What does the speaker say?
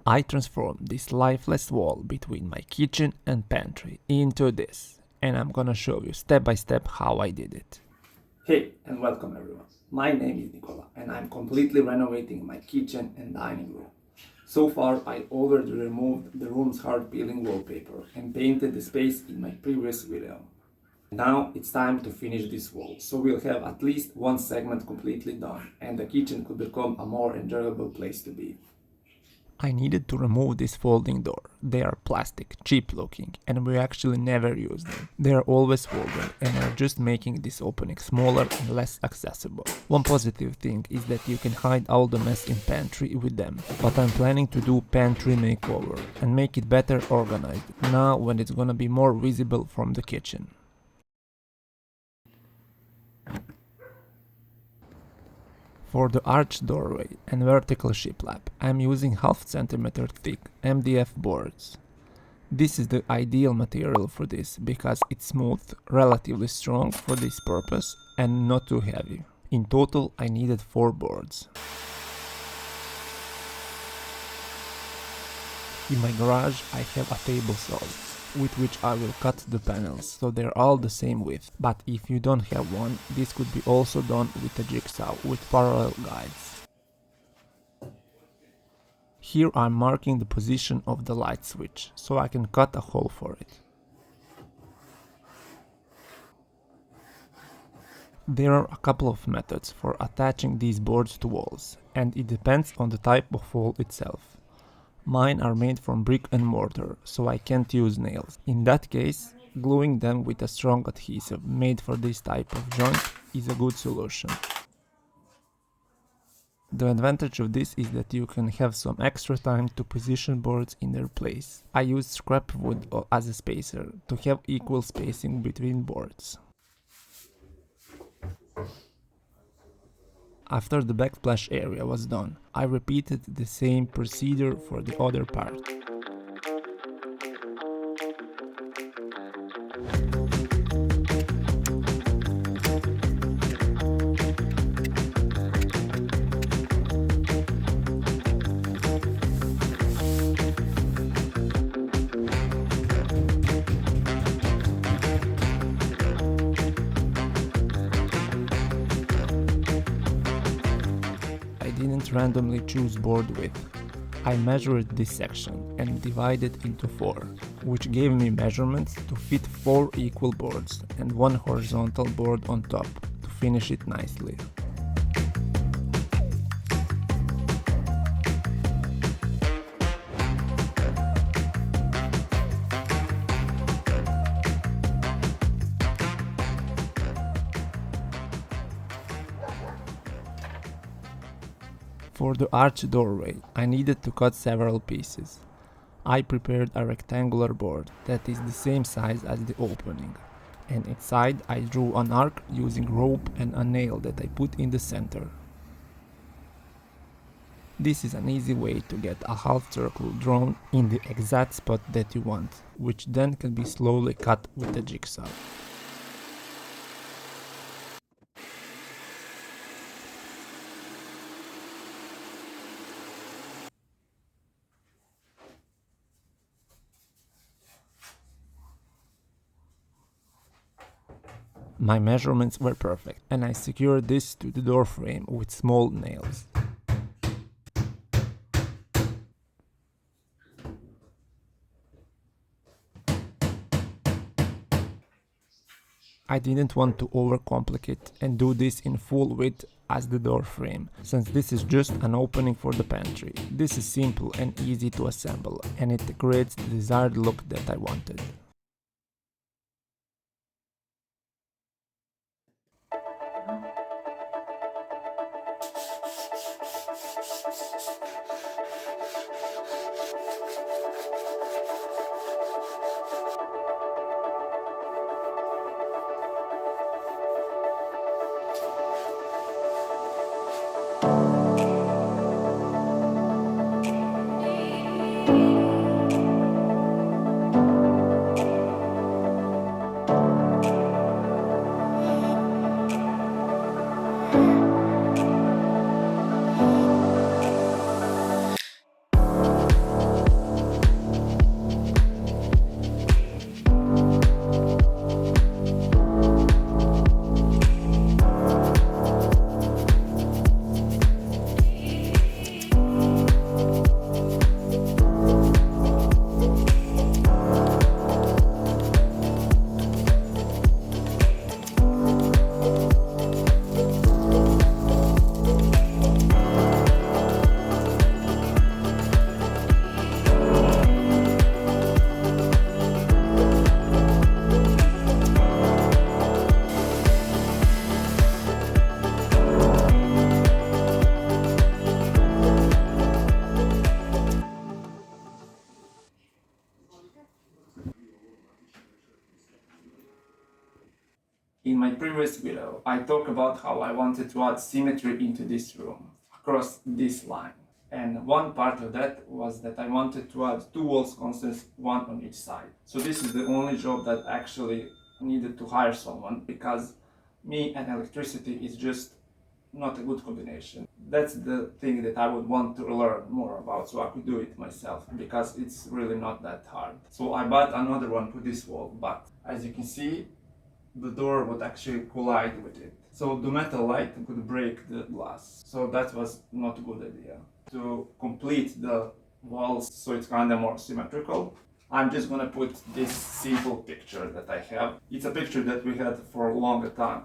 I transformed this lifeless wall between my kitchen and pantry into this, and I'm gonna show you step by step how I did it. Hey, and welcome everyone. My name is Nicola, and I'm completely renovating my kitchen and dining room. So far, I already removed the room's hard peeling wallpaper and painted the space in my previous video. Now it's time to finish this wall, so we'll have at least one segment completely done, and the kitchen could become a more enjoyable place to be. I needed to remove this folding door. They are plastic, cheap looking, and we actually never use them. They are always folding and are just making this opening smaller and less accessible. One positive thing is that you can hide all the mess in pantry with them, but I'm planning to do pantry makeover and make it better organized now when it's gonna be more visible from the kitchen. For the arch doorway and vertical shiplap, I'm using half centimeter thick MDF boards. This is the ideal material for this because it's smooth, relatively strong for this purpose and not too heavy. In total I needed 4 boards. In my garage I have a table saw with which I will cut the panels so they're all the same width, but if you don't have one, this could be also done with a jigsaw with parallel guides. Here I'm marking the position of the light switch so I can cut a hole for it. There are a couple of methods for attaching these boards to walls, and it depends on the type of wall itself. Mine are made from brick and mortar, so I can't use nails. In that case, gluing them with a strong adhesive made for this type of joint is a good solution. The advantage of this is that you can have some extra time to position boards in their place. I used scrap wood as a spacer to have equal spacing between boards. After the backsplash area was done, I repeated the same procedure for the other part. I didn't randomly choose board width. I measured this section and divided into 4, which gave me measurements to fit 4 equal boards and 1 horizontal board on top to finish it nicely. For the arch doorway, I needed to cut several pieces. I prepared a rectangular board that is the same size as the opening, and inside I drew an arc using rope and a nail that I put in the center. This is an easy way to get a half circle drawn in the exact spot that you want, which then can be slowly cut with a jigsaw. My measurements were perfect, and I secured this to the door frame with small nails. I didn't want to overcomplicate and do this in full width as the door frame, since this is just an opening for the pantry. This is simple and easy to assemble, and it creates the desired look that I wanted. In my previous video, I talked about how I wanted to add symmetry into this room across this line. And one part of that was that I wanted to add two walls constants, one on each side. So this is the only job that actually needed to hire someone, because me and electricity is just not a good combination. That's the thing that I would want to learn more about, so I could do it myself, because it's really not that hard. So I bought another one for this wall, but as you can see, the door would actually collide with it. So the metal light could break the glass. So that was not a good idea. To complete the walls so it's kind of more symmetrical, I'm just gonna put this simple picture that I have. It's a picture that we had for a longer time.